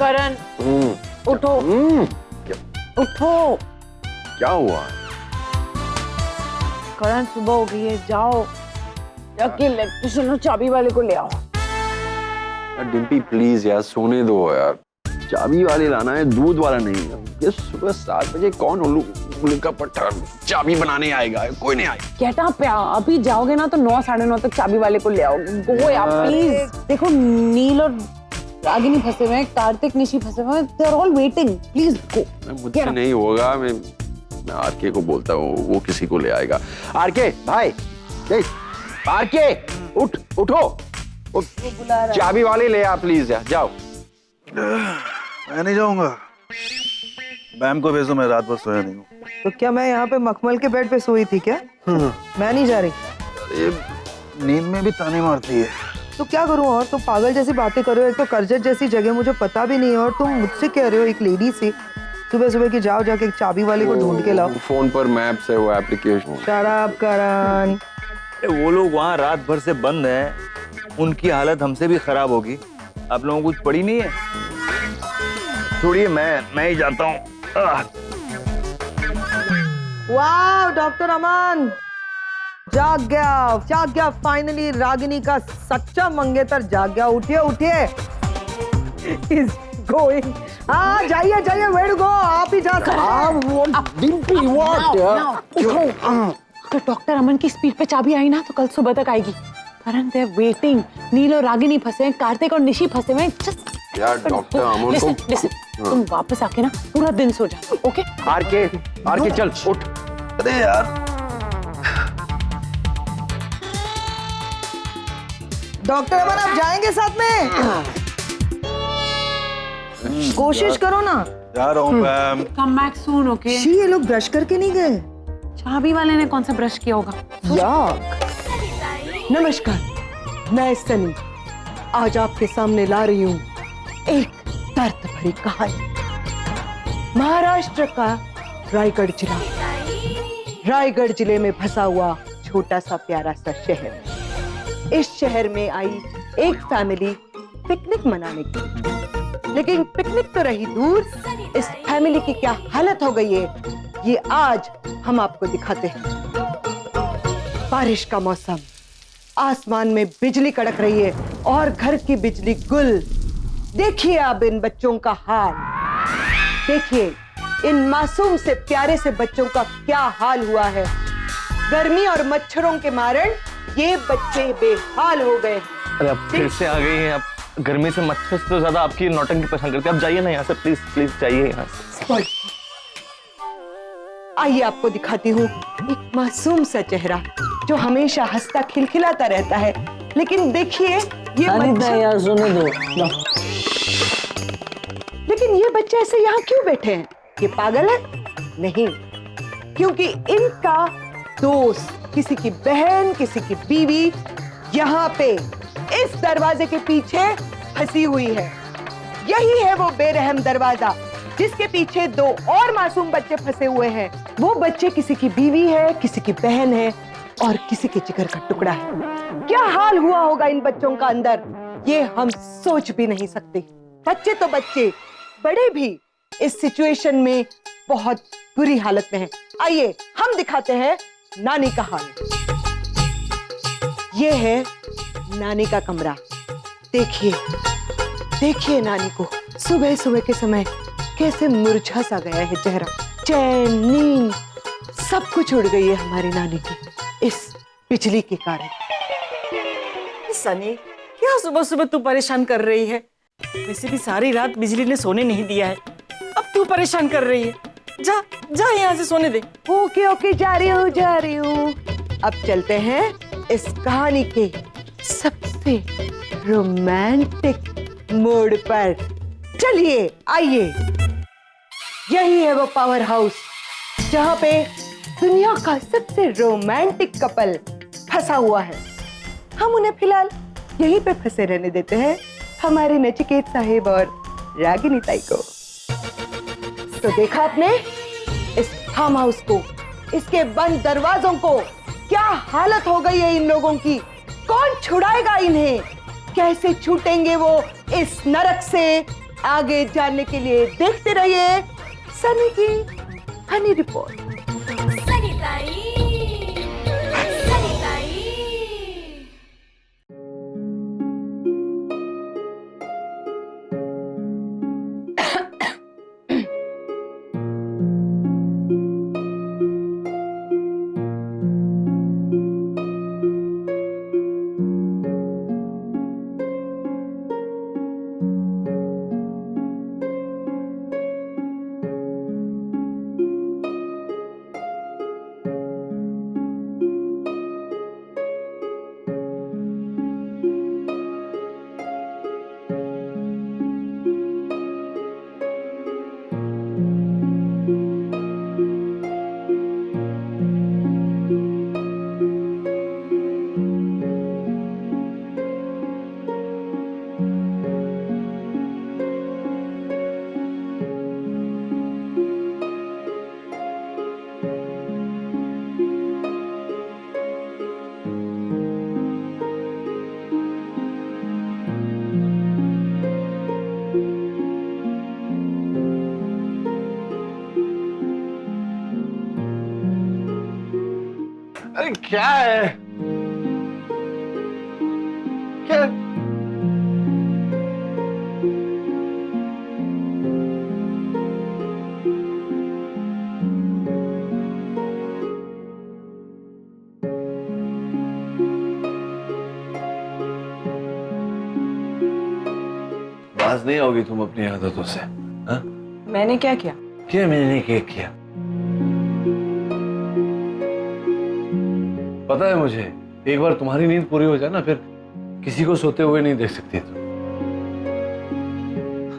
करण उठो, उठो। क्या हुआ? करण सुबह हो गई है, जाओ जाके इलेक्ट्रिशियन और चाबी वाले को ले आओ। डिम्पी प्लीज यार, सोने दो यार। चाबी वाले लाना है, दूध वाला नहीं। ये सुबह 7 बजे कौन उल्लू का पट्टा चाबी बनाने आएगा? कोई नहीं आएगा। कहता अभी जाओगे ना तो 9 साढ़े 9 तक चाबी वाले को ले आओ। गो यार प्लीज। देखो नील और रागिनी फंसे हुए हैं, कार्तिक निशी फंसे हुए हैं, they are all waiting, please go. मुझसे नहीं होगा, मैं आरके को बोलता हूँ, वो किसी को ले आएगा। आरके भाई, आरके उठो, चाबी वाले ले आ प्लीज यार, जाओ। मैं नहीं जाऊंगा, मैम को भेजो, मैं रात भर सोया नहीं हूँ। तो क्या मैं यहाँ पे मखमल के बेड पे सोई थी क्या? मैं नहीं जा रही। ये नींद में भी ताने मारती है। तो क्या करूँ और? तुम पागल जैसी बातें कर रहे हो। एक तो करजत जैसी जगह मुझे पता भी नहीं है और तुम मुझसे कह रहे हो एक लेडी से सुबह सुबह की जाओ जाके चाबी वाले को ढूंढ के लाओ। फोन पर मैप्स है वो एप्लीकेशन। शराब करण, वो लोग वहाँ रात भर से बंद हैं, उनकी हालत हमसे भी खराब होगी। आप लोगों को कुछ पड़ी नहीं है? छोड़िए, मैं ही जाता हूँ। वाह डॉक्टर अमन जाग गया फाइनली। रागिनी का सच्चा मंगेतर जाग गया। उठिए He's going। हाँ जाइए, where to go? आप ही जा डिम्पी तो डॉक्टर अमन की स्पीड पे चाबी आई ना तो कल सुबह तक आएगी। करण दे वेटिंग। नील और रागिनी फंसे हैं, कार्तिक और निशी फंसे हैं। जस्ट यार डॉक्टर अमन को लिसन, तुम वापस आके ना पूरा दिन सो जाओ, ओके? आरके चल उठ। अरे यार डॉक्टर अमन आप जाएंगे साथ में? कोशिश करो ना। जा रहा हूँ ma'am. Come back soon, okay? ये लोग ब्रश करके नहीं गए? चाबी वाले ने कौन सा ब्रश किया होगा? नमस्कार, मैं सनी आज आपके सामने ला रही हूँ एक दर्द भरी कहानी। महाराष्ट्र का रायगढ़ जिला, रायगढ़ जिले में फंसा हुआ छोटा सा प्यारा सा शहर। इस शहर में आई एक फैमिली पिकनिक मनाने के लिए, लेकिन पिकनिक तो रही दूर, इस फैमिली की क्या हालत हो गई है ये आज हम आपको दिखाते हैं। बारिश का मौसम, आसमान में बिजली कड़क रही है और घर की बिजली गुल। देखिए अब इन बच्चों का हाल, देखिए इन मासूम से प्यारे से बच्चों का क्या हाल हुआ है। गर्मी और मच्छरों के मारण ये बच्चे बेहाल हो गए। अरे आप फिर से आ गई हैं। आप गर्मी से मच्छर से तो ज्यादा आपकी नौटंकी पसंद करते हैं। आप जाइए ना यहाँ से, प्लीज जाइए यहाँ से। आइए आपको दिखाती हूँ एक मासूम सा चेहरा जो हमेशा हंसता खिलखिलाता रहता है। लेकिन देखिए ये यार सुनो दो। लेकिन ये बच्चे ऐसे यहाँ क्यों बैठे हैं? ये पागल है? नहीं, क्योंकि इनका दोस्त, किसी की बहन, किसी की बीवी यहाँ पे इस दरवाजे के पीछे फंसी हुई है। यही है वो बेरहम दरवाजा जिसके पीछे 2 और मासूम बच्चे फंसे हुए हैं। वो बच्चे किसी की बीवी है, किसी की बहन है और किसी के जिगर का टुकड़ा है। क्या हाल हुआ होगा इन बच्चों का अंदर, ये हम सोच भी नहीं सकते। बच्चे तो बच्चे, बड़े भी इस सिचुएशन में बहुत बुरी हालत में हैं। आइए हम दिखाते हैं नानी का हाल। ये है नानी का कमरा। देखिए नानी को सुबह सुबह के समय कैसे मुरझा सा गया है चेहरा। चैन, नींद सब कुछ उड़ गई है हमारी नानी की इस बिजली के कारण। सनी, क्या सुबह सुबह तू परेशान कर रही है? वैसे भी सारी रात बिजली ने सोने नहीं दिया है, अब तू परेशान कर रही है। जा यहाँ से सोने दे। ओके जा रही हूँ। अब चलते हैं इस कहानी के सबसे रोमांटिक मोड़ पर। चलिए आइए, यही है वो पावर हाउस जहाँ पे दुनिया का सबसे रोमांटिक कपल फंसा हुआ है। हम उन्हें फिलहाल यहीं पे फंसे रहने देते हैं, हमारे नचिकेत साहिब और रागिनी ताई को। तो देखा आपने इस फार्म हाउस को, इसके बंद दरवाजों को, क्या हालत हो गई है इन लोगों की। कौन छुड़ाएगा इन्हें? कैसे छूटेंगे वो इस नरक से, आगे जानने के लिए देखते रहिए सनी की हनी रिपोर्ट। अरे क्या है? क्या? बाज नहीं होगी तुम अपनी आदतों से? हाँ? मैंने क्या किया? क्या मैंने क्या किया? पता है मुझे, एक बार तुम्हारी नींद पूरी हो जाए ना, फिर किसी को सोते हुए नहीं देख सकती तुम।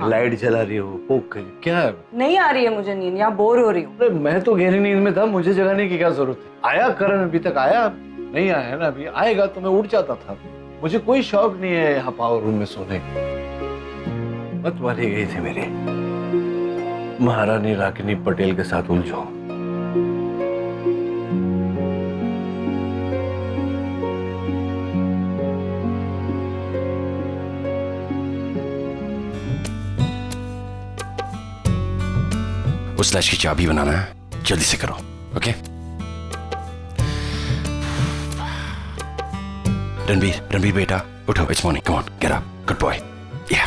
हाँ। लाइट जला रही हो, पोक कर, क्या है? नहीं आ रही है मुझे नींद, यहाँ बोर हो रही हूँ। अरे मैं तो गहरी नींद में था, मुझे जगाने की क्या जरूरत है? आया करण अभी तक आया नहीं आया है ना, अभी आएगा तो मैं उठ जाता था। मुझे कोई शौक नहीं है यहाँ पावर रूम में सोने का। मत मारी गई थी मेरी, महारानी रागिनी पटेल के साथ उलझो। उस लैच की चाबी बनाना है, जल्दी से करो, ओके? रणबीर बेटा, उठो, it's morning, come on, get up, good boy, या।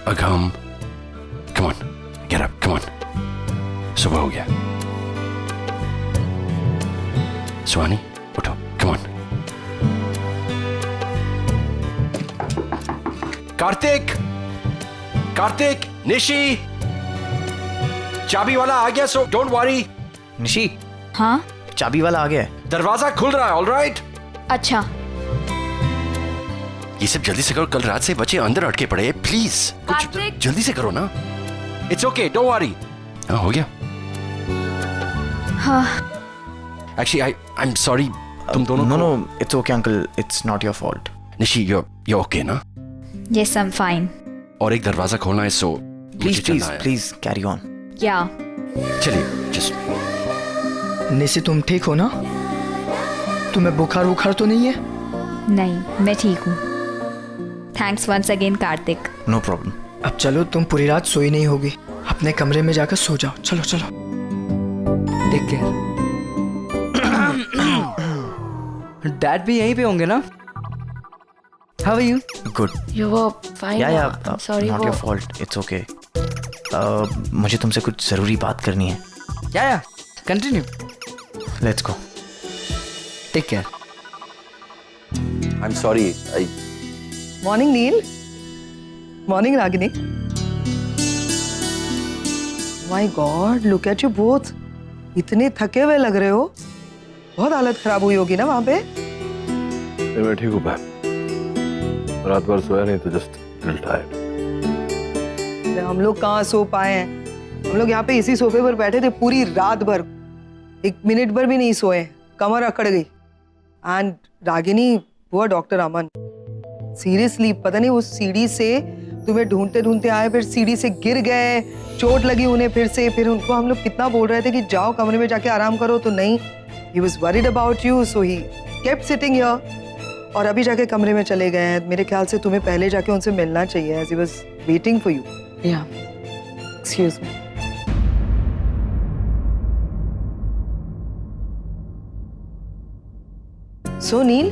अगम, come on, get up, come on, सुबह हो गया। सुहानी, उठो, कम ऑन। कार्तिक, निशी, चाबी वाला आ गया, सो डोंट वरी। निशी, हाँ चाबी वाला आ गया है। दरवाजा खुल रहा है, ऑलराइट? अच्छा। ये सब जल्दी से करो, कल रात से बच्चे अंदर अटके पड़े हैं, प्लीज कुछ कार्तिक। जल्दी से करो ना। It's okay, don't worry. हाँ, हो गया। हाँ एक्चुअली आई एम सॉरी, तुम दोनों no no, it's okay uncle, it's not your fault. Nishi, you okay ना? Yes, I am fine. और एक दरवाजा खोलना है, सो प्लीज कैरी ऑन। क्या? चलिए, जस्ट। निशी, तुम ठीक हो ना? तुम्हें बुखार तो नहीं है? नहीं, मैं ठीक हूँ। Thanks once again Kartik. No problem. अब चलो, तुम पूरी रात सोई नहीं होगी, अपने कमरे में जाकर सो जाओ। चलो चलो, टेक केयर। डैड भी यहीं पे होंगे ना? How are you? Good. You were fine? या sorry, not your fault, it's okay. मुझे तुमसे कुछ जरूरी बात करनी है। या continue. Let's go. Take care. I am sorry, I morning Neel, morning Ragini. My god, look at you both, इतने थके हुए लग रहे हो। बहुत हालत खराब हुई होगी ना वहां पे? मैं ठीक हूँ बहन, रात भर सोया नहीं तो जस्ट लिटिल टायर्ड। हम लोग कहाँ सो पाए हैं? हम लोग यहाँ पे इसी सोफे पर बैठे थे पूरी रात भर, एक मिनट भर भी नहीं सोए, कमर अकड़ गई। एंड रागिनी, वो डॉक्टर अमन, सीरियसली पता नहीं उस सीढ़ी से तुम्हें ढूंढते ढूंढते आए, फिर सीढ़ी से गिर गए, चोट लगी उन्हें फिर उनको हम लोग कितना बोल रहे थे कि जाओ कमरे में जाके आराम करो, तो नहीं, he was worried about you, so he kept sitting here. और अभी जाके कमरे में चले गए हैं। मेरे ख्याल से तुम्हें पहले जाके उनसे मिलना चाहिए, as he was waiting for you. या एक्सक्यूज मी। सो नील,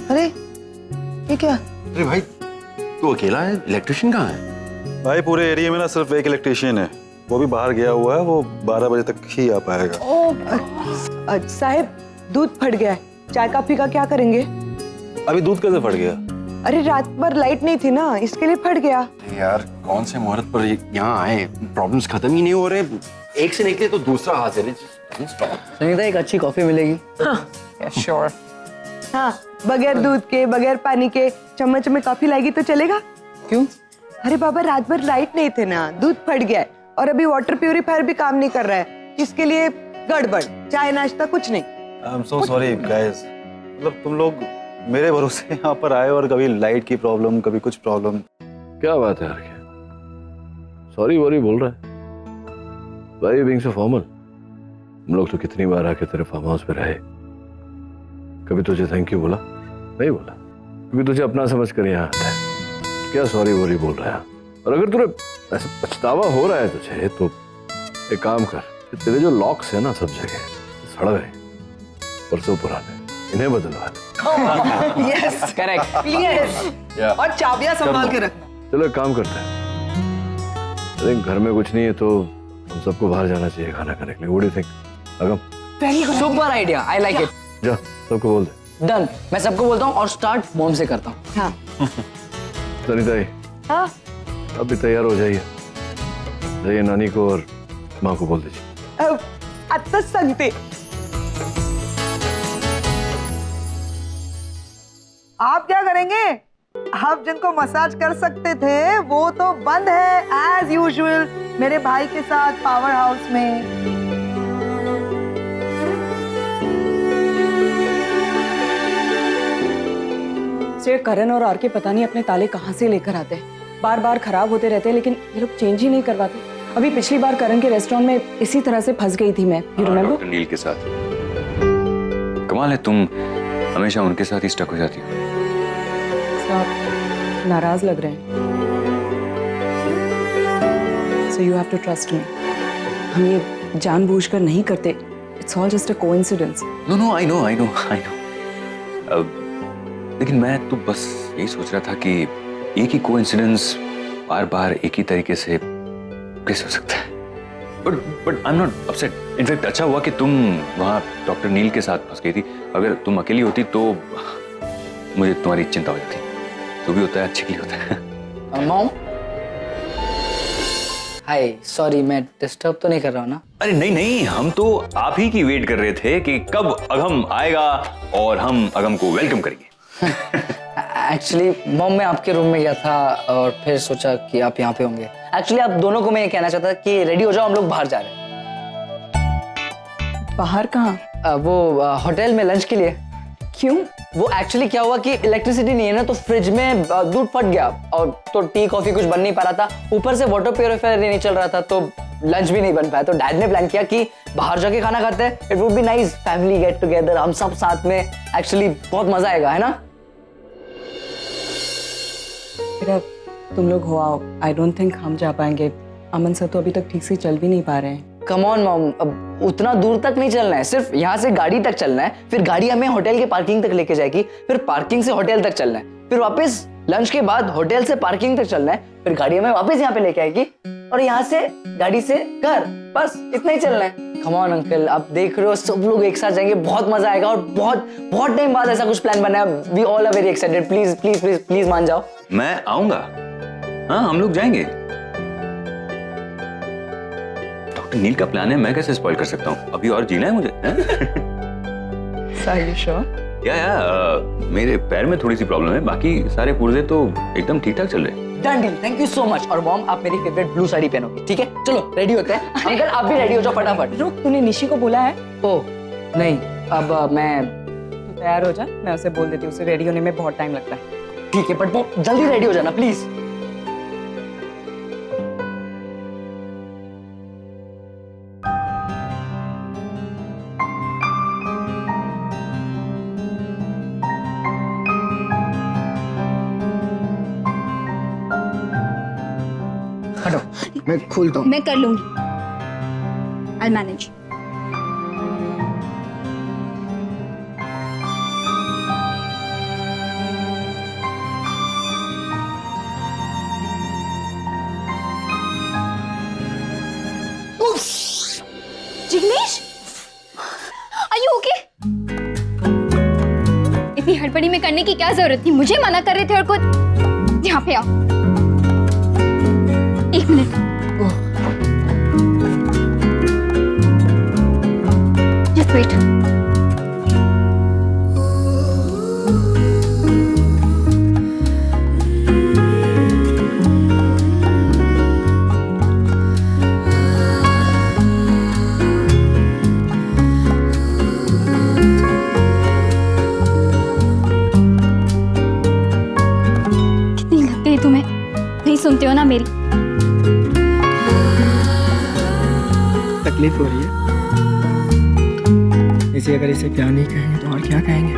अरे ये क्या? अरे भाई तू अकेला है, इलेक्ट्रिशियन कहाँ है? भाई पूरे एरिया में ना सिर्फ एक इलेक्ट्रिशियन है, वो भी बाहर गया हुआ है, वो 12 बजे तक ही आ पाएगा। साहब दूध फट गया है, चाय काफी का क्या करेंगे? अभी दूध कैसे फट गया? अरे रात भर लाइट नहीं थी ना, इसके लिए फट गया। यार कौन से मुहूर्त पर यहाँ आए, प्रॉब्लम्स खत्म ही नहीं हो रहे, एक से निकले तो दूसरा हाजिर है। संगीता एक अच्छी कॉफी मिलेगी? श्योर। हाँ, बगैर दूध के, बगैर पानी के चम्मच में कॉफी लाएगी तो चलेगा? क्यों? अरे बाबा रात भर लाइट नहीं थे ना, दूध फट गया है और अभी वाटर प्यूरिफायर भी काम नहीं कर रहा है, इसके लिए गड़बड़, चाय नाश्ता कुछ नहीं। I am so sorry guys, मतलब तुम लोग मेरे भरोसे यहाँ पर आए और कभी लाइट की प्रॉब्लम, कभी कुछ प्रॉब्लम। क्या बात है यार, सॉरी वॉरी बोल रहा है? भाई बीइंग सो फॉर्मल, हम लोग तो कितनी बार आके तेरे फार्म हाउस पे रहे, कभी तुझे थैंक यू बोला? नहीं बोला, क्योंकि तुझे अपना समझ कर यहाँ आता है। क्या सॉरी वॉरी बोल रहा है? और अगर तुझे ऐसे पछतावा हो रहा है तुझे, तो एक काम कर, तेरे जो लॉक्स है ना सब जगह सड़ गए, परसों पुराने, इन्हें बदलवा दे। Yes correct, please. और चाबियां संभाल के रखना। चलो एक काम करते हैं, अरे घर में कुछ नहीं है तो हम सबको बाहर जाना चाहिए खाना खाने के लिए। What do you think Agam? Very good, super idea, I like it. जा सबको बोल दे। डन, मैं सबको बोलता हूँ और स्टार्ट मॉम से करता हूँ। हाँ सरिता हाँ, अभी तैयार हो जाइए, जाइए नानी को और माँ को बोल दीजिए। आता सांगते। आप क्या करेंगे? आप जिनको मसाज कर सकते थे वो तो बंद है एज यूजुअल मेरे भाई के साथ पावर हाउस में। सिर्फ करण और आर के पता नहीं अपने ताले कहाँ से लेकर आते हैं, बार बार खराब होते रहते हैं, लेकिन ये लोग चेंज ही नहीं करवाते। अभी पिछली बार करण के रेस्टोरेंट में इसी तरह से फंस गई थी मैं, यू रिमेंबर? डॉक्टर नील के साथ। कमाल है, तुम हमेशा उनके साथ ही स्टक हो जाती हो। आप नाराज लग रहे हैं। So you have to trust me. हम ये जानबूझकर नहीं करते। It's all just a coincidence. No, I know. लेकिन मैं तो बस यही सोच रहा था कि एक ही कोइंसिडेंस बार बार एक ही तरीके से कैसे हो सकता है। But I am not upset. In fact अच्छा हुआ कि तुम वहाँ डॉक्टर नील के साथ फंस गई थी। अगर तुम अकेली होती तो मुझे तुम्हारी चिंता हो जाती। जो भी होता है अच्छे के लिए होता है। मॉम, हाय, सॉरी मैं डिस्टर्ब तो नहीं कर रहा हूँ ना? अरे नहीं, हम तो आप ही की वेट कर रहे थे कि कब अगम आएगा और हम अगम को वेलकम करेंगे। एक्चुअली मॉम, मैं आपके रूम में गया था और फिर सोचा कि आप यहाँ पे होंगे। एक्चुअली आप दोनों को मैं ये कहना चाहता था कि रेडी हो जाओ, हम लोग बाहर जा रहे हैं। बाहर कहाँ? वो होटल में लंच के लिए। क्यों? वो एक्चुअली क्या हुआ कि इलेक्ट्रिसिटी नहीं है ना, तो फ्रिज में दूध फट गया और तो टी कॉफी कुछ बन नहीं पा रहा था। ऊपर से वाटर प्यूरिफायर नहीं चल रहा था, तो लंच भी नहीं बन पाया। तो डैड ने प्लान किया कि बाहर जाके खाना खाते हैं। It would be nice, family get together, हम सब साथ में, एक्चुअली बहुत मजा आएगा, है ना? तुम लोग हो आओ। आई डोंट थिंक हम जा पाएंगे। अमन सर तो अभी तक ठीक से चल भी नहीं पा रहे हैं। कम ऑन मॉम, अब उतना दूर तक नहीं चलना है, सिर्फ यहाँ से गाड़ी तक चलना है, फिर गाड़ी हमें होटल के पार्किंग तक लेके जाएगी, फिर पार्किंग से होटल तक चलना है, फिर वापस लंच के बाद होटल से पार्किंग तक चलना है, फिर गाड़ी हमें वापस यहाँ पे लेके आएगी और यहाँ से गाड़ी से घर, बस इतना ही चलना है। कम ऑन अंकल, आप देख रहे हो सब लोग एक साथ जाएंगे, बहुत मजा आएगा और बहुत बहुत टाइम बाद ऐसा कुछ प्लान बना है। We all are very excited. Please please please please मान जाओ। मैं आऊंगा, हाँ हम लोग जाएंगे। डॉक्टर नील का प्लान है, मैं कैसे स्पॉइल कर सकता हूँ? अभी और जीना है मुझे। Are you sure? मेरे पैर में थोड़ी सी प्रॉब्लम है, बाकी सारे पुर्जे तो एकदम ठीक ठाक चल रहे हैं। Done deal, thank you so much. और मॉम, आप मेरी फेवरेट ब्लू साड़ी पहनोगी, ठीक है? चलो रेडी होते हैं। अंकल आप भी रेडी हो जाओ फटाफट। रुक, तूने निशी को बोला है? ओह नहीं, अब मैं तू तैयार हो जा, मैं उसे बोल देती हूँ, उसे रेडी होने में बहुत टाइम लगता है। ठीक है, बट जल्दी रेडी हो जाना प्लीज। हटो, मैं खोलता हूँ। मैं कर लूंगी। I'll manage. Jignesh, Are you okay? इतनी हड़बड़ी में करने की क्या जरूरत थी? मुझे मना कर रहे थे और खुद यहाँ पे आओ। एक मिनट। Just wait. कितनी लग गई तुम्हें? नहीं सुनते हो ना मेरी? तकलीफ हो रही है। इसे अगर इसे क्या नहीं कहेंगे तो और क्या कहेंगे?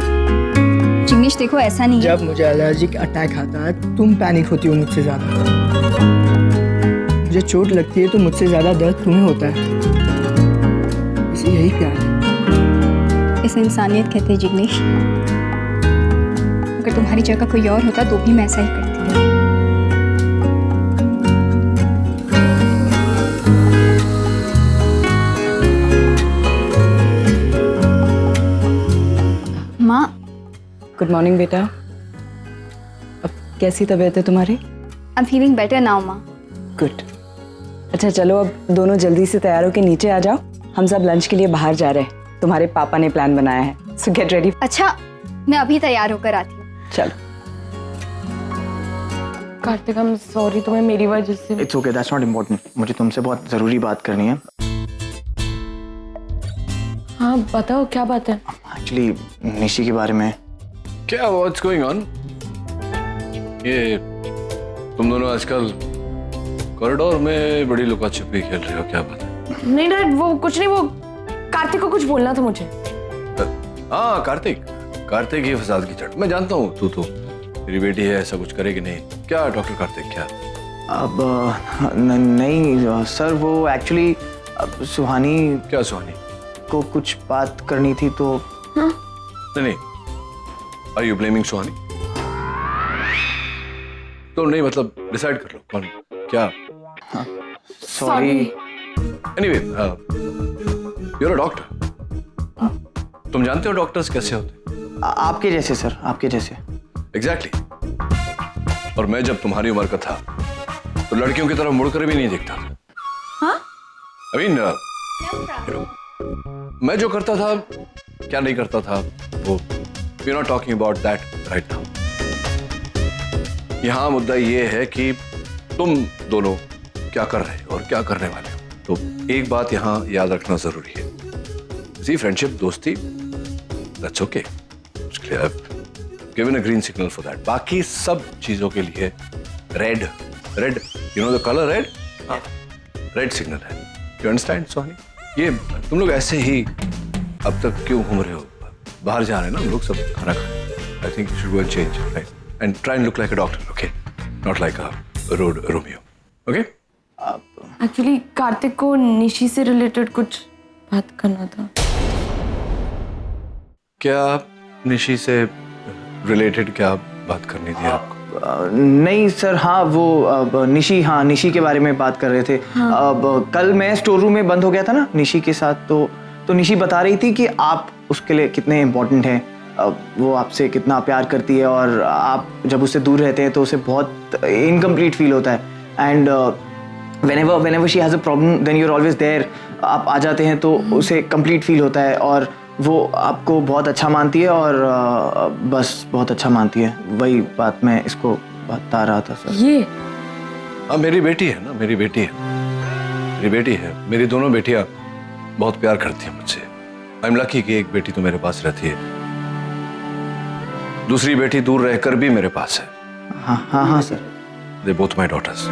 जिग्नेश देखो, ऐसा नहीं है। जब मुझे एलर्जिक अटैक आता है तुम पैनिक होती हो मुझसे ज्यादा। मुझे चोट लगती है तो मुझसे ज्यादा दर्द तुम्हें होता है। इसे यही प्यार है। इसे इंसानियत कहते हैं जिग्नेश। अगर तुम्हारी जगह कोई और होता तो भी मैं ऐसा ही करती। माँ, गुड मॉर्निंग बेटा। अब कैसी तबीयत है तुम्हारी? I am feeling better now माँ। गुड। अच्छा चलो, अब दोनों जल्दी से तैयार होकर नीचे आ जाओ। हम सब लंच के लिए बाहर जा रहे हैं। तुम्हारे पापा ने प्लान बनाया है। सो गेट रेडी। अच्छा, मैं अभी तैयार होकर आती हूँ। चलो। कार्तिक, आई एम सॉरी, तुम्हें मेरी वजह से। It's okay, that's not important. मुझे तुमसे बहुत ज़रूरी बात करनी है। हाँ बताओ, क्या बात है? एक्चुअली निशी के बारे में। क्या व्हाट्स गोइंग ऑन? ये तुम दोनों आजकल कॉरिडोर में बड़ी लुका छिपी खेल रहे हो, क्या बात है? नहीं डैड, वो कुछ नहीं, वो कार्तिक को कुछ बोलना था मुझे। हाँ कार्तिक ही फसाद की चट। मैं जानता हूँ तू तो मेरी बेटी है, ऐसा कुछ करेगी नहीं। क्या डॉक्टर कार्तिक, क्या? अब नहीं सर, वो एक्चुअली सुहानी। क्या सुहानी? को कुछ बात करनी थी तो। नहीं, आर यू ब्लेमिंग सुहानी? तो नहीं, मतलब डिसाइड कर लो कौन क्या। Sorry. Anyway, you are a doctor. तुम जानते हो डॉक्टर्स कैसे होते? आपके जैसे सर, आपके जैसे। एग्जैक्टली। और मैं जब तुम्हारी उम्र का था तो लड़कियों की तरफ मुड़कर भी नहीं देखता था। हाँ? I mean, मैं जो करता था, क्या नहीं करता था, वो we are not talking about that right now. यहां मुद्दा ये है कि तुम दोनों क्या कर रहे हो और क्या करने वाले हो। तो एक बात यहां याद रखना जरूरी है। सी फ्रेंडशिप, दोस्ती, दैट्स ओके। उसके लिए given a green signal for that. बाकी सब चीजों के लिए red, you know the colour red, red signal है। You understand Soni? ये तुम लोग ऐसे ही अब तक क्यों घूम रहे हो? बाहर जा रहे हैं ना हम लोग सब खाना खाने। I think you should go and change, right? And try and look like a doctor, okay? Not like a road Romeo, okay? Actually Kartik को निशी से रिलेटेड कुछ बात करना था। क्या निशी से रिलेटेड क्या बात करनी थी आपको? नहीं सर, हाँ वो निशी के बारे में बात कर रहे थे। अब कल मैं स्टोर रूम में बंद हो गया था ना निशी के साथ, तो निशी बता रही थी कि आप उसके लिए कितने इम्पोर्टेंट हैं। वो आपसे कितना प्यार करती है और आप जब उससे दूर रहते हैं तो उसे बहुत इनकम्प्लीट फील होता है। And whenever she has a problem then you're always there। आप आ जाते हैं तो उसे कंप्लीट फील होता है और वो आपको बहुत अच्छा मानती है और बस बहुत अच्छा मानती है। वही बात मैं इसको बता रहा था सर। ये हाँ, मेरी बेटी है ना, मेरी बेटी है। मेरी दोनों बेटियां बहुत प्यार करती हैं मुझसे। आई एम लकी कि एक बेटी तो मेरे पास रहती है, दूसरी बेटी दूर रहकर भी मेरे पास है। हाँ sir. They both my daughters.